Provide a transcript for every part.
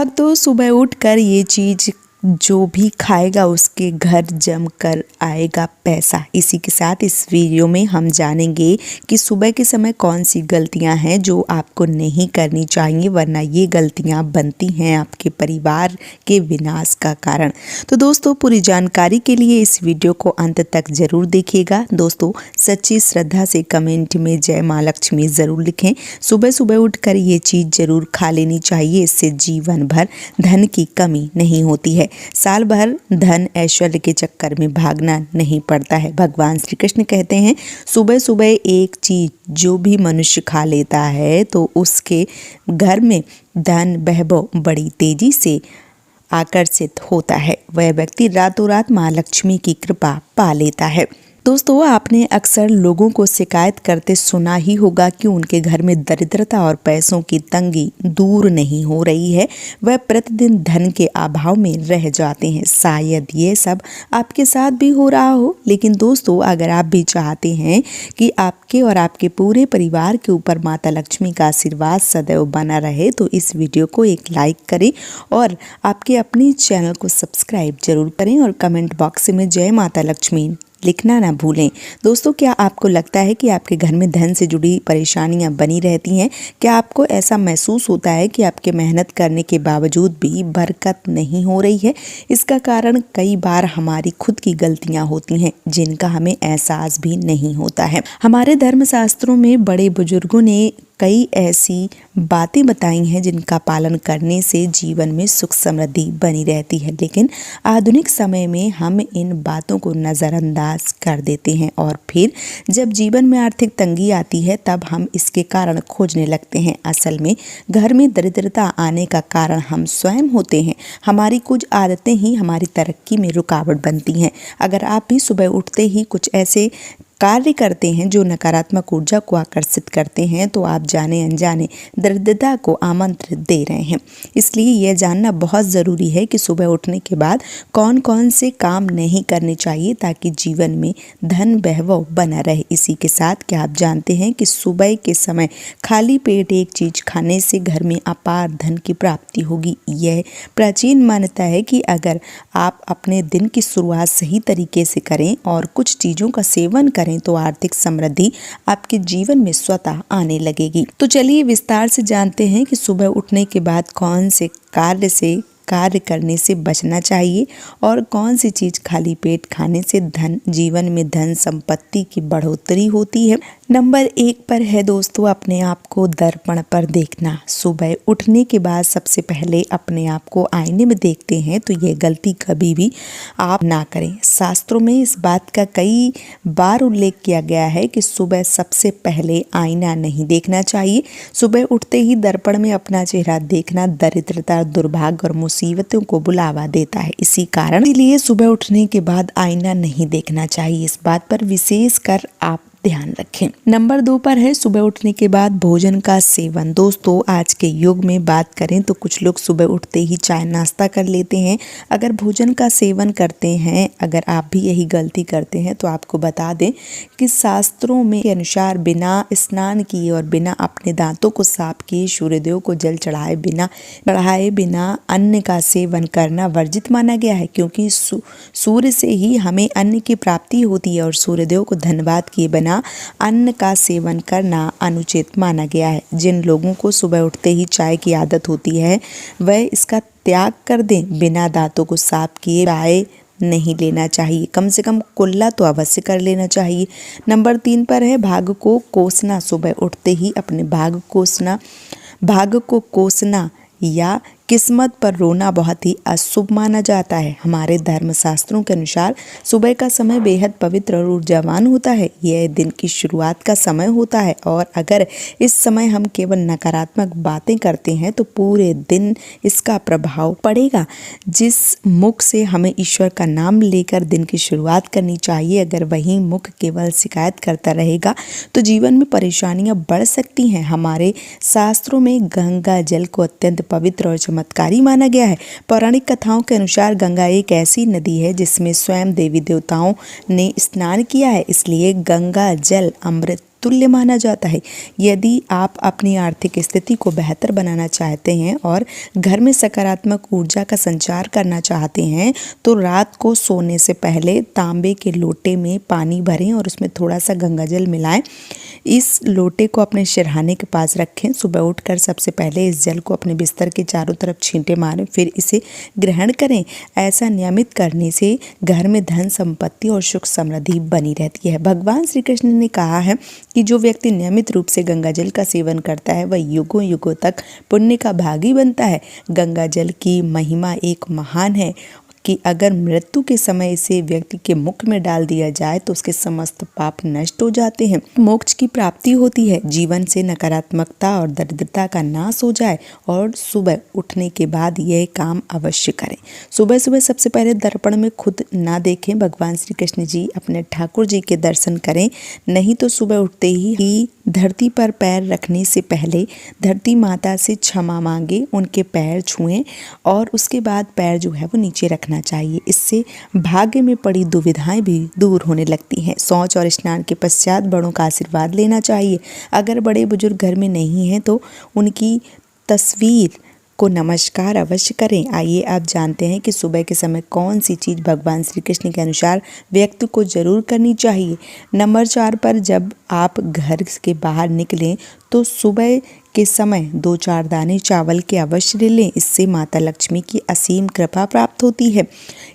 भक्तों, सुबह उठकर ये चीज जो भी खाएगा उसके घर जमकर आएगा पैसा। इसी के साथ इस वीडियो में हम जानेंगे कि सुबह के समय कौन सी गलतियां हैं जो आपको नहीं करनी चाहिए, वरना ये गलतियां बनती हैं आपके परिवार के विनाश का कारण। तो दोस्तों, पूरी जानकारी के लिए इस वीडियो को अंत तक जरूर देखिएगा। दोस्तों, सच्ची श्रद्धा से कमेंट में जय माँ लक्ष्मी जरूर लिखें। सुबह सुबह उठकर ये चीज जरूर खा लेनी चाहिए, इससे जीवन भर धन की कमी नहीं होती है। साल भर धन ऐश्वर्य के चक्कर में भागना नहीं पड़ता है। भगवान श्री कृष्ण कहते हैं, सुबह सुबह एक चीज जो भी मनुष्य खा लेता है तो उसके घर में धन वैभव बड़ी तेजी से आकर्षित होता है। वह व्यक्ति रातों रात माँ लक्ष्मी की कृपा पा लेता है। दोस्तों, आपने अक्सर लोगों को शिकायत करते सुना ही होगा कि उनके घर में दरिद्रता और पैसों की तंगी दूर नहीं हो रही है, वह प्रतिदिन धन के अभाव में रह जाते हैं। शायद ये सब आपके साथ भी हो रहा हो, लेकिन दोस्तों, अगर आप भी चाहते हैं कि आपके और आपके पूरे परिवार के ऊपर माता लक्ष्मी का आशीर्वाद सदैव बना रहे, तो इस वीडियो को एक लाइक करें और आपके अपने चैनल को सब्सक्राइब जरूर करें और कमेंट बॉक्स में जय माता लक्ष्मी लिखना ना भूलें। दोस्तों, क्या आपको लगता है कि आपके घर में धन से जुड़ी परेशानियां बनी रहती हैं? क्या आपको ऐसा महसूस होता है कि आपके मेहनत करने के बावजूद भी बरकत नहीं हो रही है? इसका कारण कई बार हमारी खुद की गलतियां होती हैं, जिनका हमें एहसास भी नहीं होता है। हमारे धर्मशास्त्रों में बड़े बुजुर्गों ने कई ऐसी बातें बताई हैं जिनका पालन करने से जीवन में सुख समृद्धि बनी रहती है, लेकिन आधुनिक समय में हम इन बातों को नज़रअंदाज कर देते हैं और फिर जब जीवन में आर्थिक तंगी आती है तब हम इसके कारण खोजने लगते हैं। असल में घर में दरिद्रता आने का कारण हम स्वयं होते हैं। हमारी कुछ आदतें ही हमारी तरक्की में रुकावट बनती हैं। अगर आप भी सुबह उठते ही कुछ ऐसे कार्य करते हैं जो नकारात्मक ऊर्जा को आकर्षित करते हैं, तो आप जाने अनजाने दरिद्रता को आमंत्रित दे रहे हैं। इसलिए यह जानना बहुत ज़रूरी है कि सुबह उठने के बाद कौन कौन से काम नहीं करने चाहिए ताकि जीवन में धन वैभव बना रहे। इसी के साथ क्या आप जानते हैं कि सुबह के समय खाली पेट एक चीज़ खाने से घर में अपार धन की प्राप्ति होगी। यह प्राचीन मान्यता है कि अगर आप अपने दिन की शुरुआत सही तरीके से करें और कुछ चीज़ों का सेवन करें तो आर्थिक समृद्धि आपके जीवन में स्वतः आने लगेगी। तो चलिए विस्तार से जानते हैं कि सुबह उठने के बाद कौन से कार्य करने से बचना चाहिए और कौन सी चीज खाली पेट खाने से जीवन में धन संपत्ति की बढ़ोतरी होती है। नंबर 1 पर है दोस्तों, अपने आप को दर्पण पर देखना। सुबह उठने के बाद सबसे पहले अपने आप को आईने में देखते हैं तो यह गलती कभी भी आप ना करें। शास्त्रों में इस बात का कई बार उल्लेख किया गया है कि सुबह सबसे पहले आईना नहीं देखना चाहिए। सुबह उठते ही दर्पण में अपना चेहरा देखना दरिद्रता, दुर्भाग्य और मुसीबतों को बुलावा देता है। इसी कारण इसलिए सुबह उठने के बाद आईना नहीं देखना चाहिए। इस बात पर विशेष कर आप ध्यान रखें। नंबर 2 पर है सुबह उठने के बाद भोजन का सेवन। दोस्तों, आज के युग में बात करें तो कुछ लोग सुबह उठते ही चाय नाश्ता कर लेते हैं। अगर भोजन का सेवन करते हैं, अगर आप भी यही गलती करते हैं, तो आपको बता दें कि शास्त्रों में के अनुसार बिना स्नान किए और बिना अपने दांतों को साफ किए सूर्यदेव को जल चढ़ाए बिना अन्न का सेवन करना वर्जित माना गया है, क्योंकि सूर्य से ही हमें अन्न की प्राप्ति होती है और सूर्यदेव को धन्यवाद किए बिना अन्न का सेवन करना अनुचित माना गया है। जिन लोगों को सुबह उठते ही चाय की आदत होती है वह इसका त्याग कर दें। बिना दांतों को साफ किए चाय नहीं लेना चाहिए, कम से कम कुल्ला तो अवश्य कर लेना चाहिए। नंबर 3 पर है भाग्य को कोसना। सुबह उठते ही अपने भाग्य को कोसना या किस्मत पर रोना बहुत ही अशुभ माना जाता है। हमारे धर्मशास्त्रों के अनुसार सुबह का समय बेहद पवित्र और ऊर्जावान होता है। यह दिन की शुरुआत का समय होता है और अगर इस समय हम केवल नकारात्मक बातें करते हैं तो पूरे दिन इसका प्रभाव पड़ेगा। जिस मुख से हमें ईश्वर का नाम लेकर दिन की शुरुआत करनी चाहिए, अगर वही मुख केवल शिकायत करता रहेगा तो जीवन में परेशानियां बढ़ सकती हैं। हमारे शास्त्रों में गंगा जल को अत्यंत पवित्र और चमत्कारी माना गया है। पौराणिक कथाओं के अनुसार गंगा एक ऐसी नदी है जिसमें स्वयं देवी देवताओं ने स्नान किया है, इसलिए गंगा जल अमृत तुल्य माना जाता है। यदि आप अपनी आर्थिक स्थिति को बेहतर बनाना चाहते हैं और घर में सकारात्मक ऊर्जा का संचार करना चाहते हैं तो रात को सोने से पहले तांबे के लोटे में पानी भरें और उसमें थोड़ा सा गंगाजल मिलाएं। इस लोटे को अपने सिरहाने के पास रखें। सुबह उठकर सबसे पहले इस जल को अपने बिस्तर के चारों तरफ छींटे मारें, फिर इसे ग्रहण करें। ऐसा नियमित करने से घर में धन संपत्ति और सुख समृद्धि बनी रहती है। भगवान श्री कृष्ण ने कहा है कि जो व्यक्ति नियमित रूप से गंगाजल का सेवन करता है वह युगों युगों तक पुण्य का भागी बनता है। गंगाजल की महिमा एक महान है कि अगर मृत्यु के समय इसे व्यक्ति के मुख में डाल दिया जाए तो उसके समस्त पाप नष्ट हो जाते हैं, मोक्ष की प्राप्ति होती है, जीवन से नकारात्मकता और दरिद्रता का नाश हो जाए। और सुबह उठने के बाद यह काम अवश्य करें। सुबह सुबह सबसे पहले दर्पण में खुद ना देखें। भगवान श्री कृष्ण जी अपने ठाकुर जी के दर्शन करें। नहीं तो सुबह उठते ही धरती पर पैर रखने से पहले धरती माता से क्षमा मांगे, उनके पैर छुएं और उसके बाद पैर जो है वो नीचे रखना चाहिए। इससे भाग्य में पड़ी दुविधाएं भी दूर होने लगती हैं। शौच और स्नान के पश्चात बड़ों का आशीर्वाद लेना चाहिए। अगर बड़े बुजुर्ग घर में नहीं हैं तो उनकी तस्वीर को नमस्कार अवश्य करें। आइए आप जानते हैं कि सुबह के समय कौन सी चीज़ भगवान श्री कृष्ण के अनुसार व्यक्ति को जरूर करनी चाहिए। नंबर 4 पर जब आप घर के बाहर निकलें तो सुबह के समय 2-4 दाने चावल के अवश्य ले लें। इससे माता लक्ष्मी की असीम कृपा प्राप्त होती है।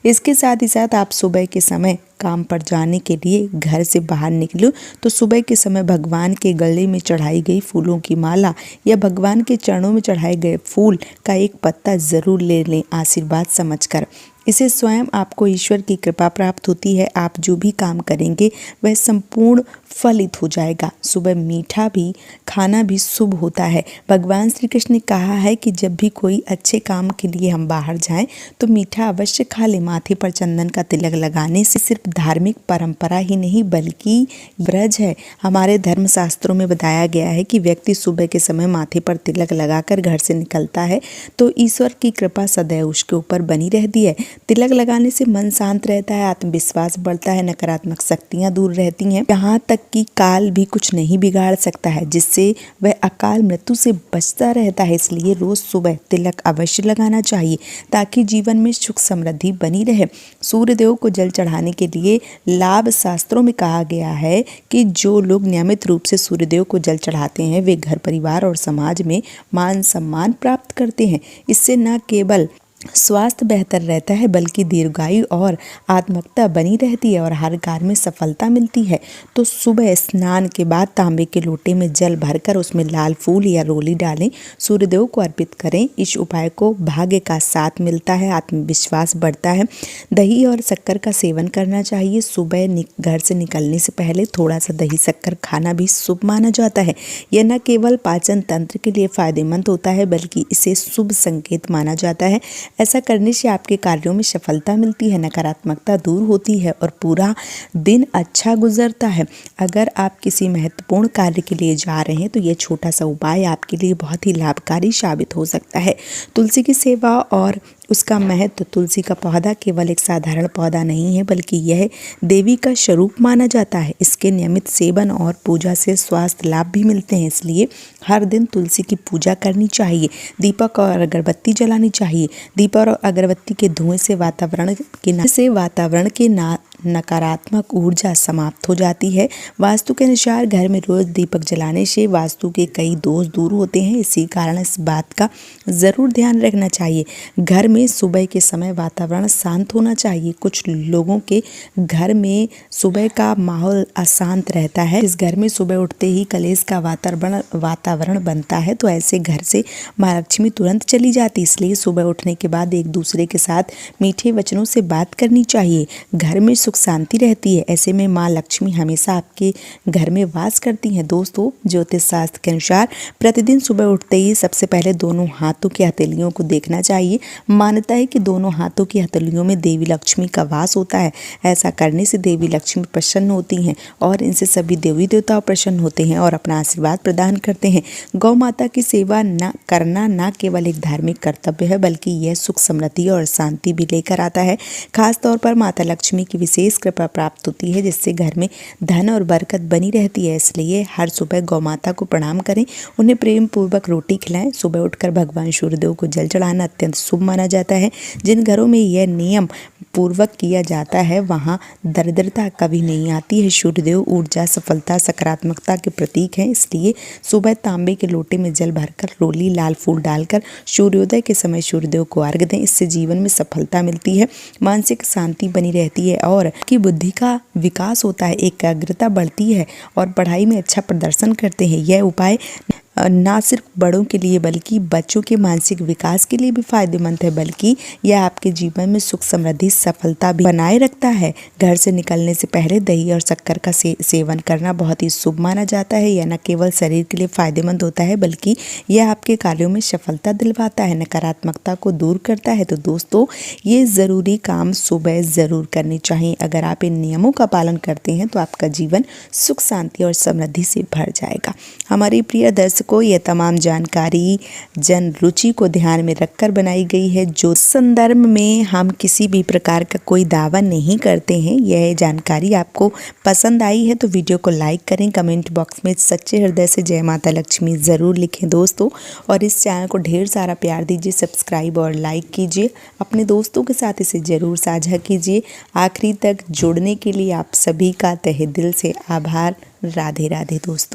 इसके साथ ही साथ आप सुबह के समय काम पर जाने के लिए घर से बाहर निकलो तो सुबह के समय भगवान के गले में चढ़ाई गई फूलों की माला या भगवान के चरणों में चढ़ाए गए फूल का एक पत्ता ज़रूर ले लें, आशीर्वाद समझकर। इसे स्वयं आपको ईश्वर की कृपा प्राप्त होती है। आप जो भी काम करेंगे वह संपूर्ण फलित हो जाएगा। सुबह मीठा भी खाना भी शुभ होता है। भगवान श्री कृष्ण ने कहा है कि जब भी कोई अच्छे काम के लिए हम बाहर जाएं तो मीठा अवश्य खा लें। माथे पर चंदन का तिलक लगाने से सिर्फ धार्मिक परंपरा ही नहीं बल्कि ब्रज है। हमारे धर्म शास्त्रों में बताया गया है कि व्यक्ति सुबह के समय माथे पर तिलक लगाकर घर से निकलता है तो ईश्वर की कृपा सदैव उसके ऊपर बनी रहती है। तिलक लगाने से मन शांत रहता है, आत्मविश्वास बढ़ता है, नकारात्मक शक्तियां दूर रहती हैं। यहाँ तक कि काल भी कुछ नहीं बिगाड़ सकता है, जिससे वह अकाल मृत्यु से बचता रहता है। इसलिए रोज सुबह तिलक अवश्य लगाना चाहिए ताकि जीवन में सुख समृद्धि बनी रहे। सूर्यदेव को जल चढ़ाने के लिए लाभ शास्त्रों में कहा गया है कि जो लोग नियमित रूप से सूर्यदेव को जल चढ़ाते हैं वे घर परिवार और समाज में मान सम्मान प्राप्त करते हैं। इससे न केवल स्वास्थ्य बेहतर रहता है बल्कि दीर्घायु और आत्मकता बनी रहती है और हर कार्य में सफलता मिलती है। तो सुबह स्नान के बाद तांबे के लोटे में जल भरकर उसमें लाल फूल या रोली डालें, सूर्यदेव को अर्पित करें। इस उपाय को भाग्य का साथ मिलता है, आत्मविश्वास बढ़ता है। दही और शक्कर का सेवन करना चाहिए। सुबह घर से निकलने से पहले थोड़ा सा दही शक्कर खाना भी शुभ माना जाता है। यह न केवल पाचन तंत्र के लिए फायदेमंद होता है बल्कि इसे शुभ संकेत माना जाता है। ऐसा करने से आपके कार्यों में सफलता मिलती है, नकारात्मकता दूर होती है और पूरा दिन अच्छा गुजरता है। अगर आप किसी महत्वपूर्ण कार्य के लिए जा रहे हैं तो यह छोटा सा उपाय आपके लिए बहुत ही लाभकारी साबित हो सकता है। तुलसी की सेवा और उसका महत्व। तुलसी का पौधा केवल एक साधारण पौधा नहीं है बल्कि यह देवी का स्वरूप माना जाता है। इसके नियमित सेवन और पूजा से स्वास्थ्य लाभ भी मिलते हैं। इसलिए हर दिन तुलसी की पूजा करनी चाहिए। दीपक और अगरबत्ती जलानी चाहिए। दीपक और अगरबत्ती के धुएं से वातावरण के नकारात्मक ऊर्जा समाप्त हो जाती है। वास्तु के अनुसार घर में रोज दीपक जलाने से वास्तु के कई दोष दूर होते हैं। इसी कारण इस बात का जरूर ध्यान रखना चाहिए। घर में सुबह के समय वातावरण शांत होना चाहिए। कुछ लोगों के घर में सुबह का माहौल अशांत रहता है। इस घर में सुबह उठते ही कलेश का वातावरण बनता है तो ऐसे घर से माँ लक्ष्मी तुरंत चली जाती। इसलिए सुबह उठने के बाद एक दूसरे के साथ मीठे वचनों से बात करनी चाहिए। घर में सुख शांति रहती है। ऐसे में माँ लक्ष्मी हमेशा आपके घर में वास करती हैं। दोस्तों, ज्योतिष शास्त्र के अनुसार प्रतिदिन सुबह उठते ही सबसे पहले दोनों हाथों की हथेलियों को देखना चाहिए। मान्यता है कि दोनों हाथों की हथेलियों में देवी लक्ष्मी का वास होता है। ऐसा करने से देवी लक्ष्मी प्रसन्न होती हैं और इनसे सभी देवी देवता प्रसन्न होते हैं और अपना आशीर्वाद प्रदान करते हैं। गौ माता की सेवा करना न केवल एक धार्मिक कर्तव्य है बल्कि यह सुख समृद्धि और शांति भी लेकर आता है। खास तौर पर माता लक्ष्मी की विशेष कृपा प्राप्त होती है, जिससे घर में धन और बरकत बनी रहती है। इसलिए हर सुबह गौ माता को प्रणाम करें, उन्हें प्रेम पूर्वक रोटी खिलाएं। सुबह उठकर भगवान सूर्यदेव को जल चढ़ाना अत्यंत शुभ माना जाता है। जिन घरों में यह नियम पूर्वक किया जाता है वहाँ दरिद्रता कभी नहीं आती है। सूर्यदेव ऊर्जा, सफलता, सकारात्मकता के प्रतीक हैं। इसलिए सुबह तांबे के लोटे में जल भरकर रोली लाल फूल डालकर सूर्योदय के समय सूर्यदेव को अर्घ्य दें। इससे जीवन में सफलता मिलती है, मानसिक शांति बनी रहती है और की बुद्धि का विकास होता है, एकाग्रता बढ़ती है और पढ़ाई में अच्छा प्रदर्शन करते हैं। यह उपाय ना सिर्फ बड़ों के लिए बल्कि बच्चों के मानसिक विकास के लिए भी फायदेमंद है, बल्कि यह आपके जीवन में सुख, समृद्धि, सफलता भी बनाए रखता है। घर से निकलने से पहले दही और शक्कर का सेवन करना बहुत ही शुभ माना जाता है। यह न केवल शरीर के लिए फायदेमंद होता है बल्कि यह आपके कार्यों में सफलता दिलवाता है, नकारात्मकता को दूर करता है। तो दोस्तों, ये ज़रूरी काम सुबह ज़रूर करने चाहिए। अगर आप इन नियमों का पालन करते हैं तो आपका जीवन सुख, शांति और समृद्धि से भर जाएगा। हमारे प्रिय दर्शकों, ये तमाम जानकारी जन रुचि को ध्यान में रखकर बनाई गई है। जो संदर्भ में हम किसी भी प्रकार का कोई दावा नहीं करते हैं। यह जानकारी आपको पसंद आई है तो वीडियो को लाइक करें, कमेंट बॉक्स में सच्चे हृदय से जय माता लक्ष्मी ज़रूर लिखें दोस्तों, और इस चैनल को ढेर सारा प्यार दीजिए, सब्सक्राइब और लाइक कीजिए। अपने दोस्तों के साथ इसे ज़रूर साझा कीजिए। आखिरी तक जुड़ने के लिए आप सभी का तहे दिल से आभार। राधे राधे दोस्तों।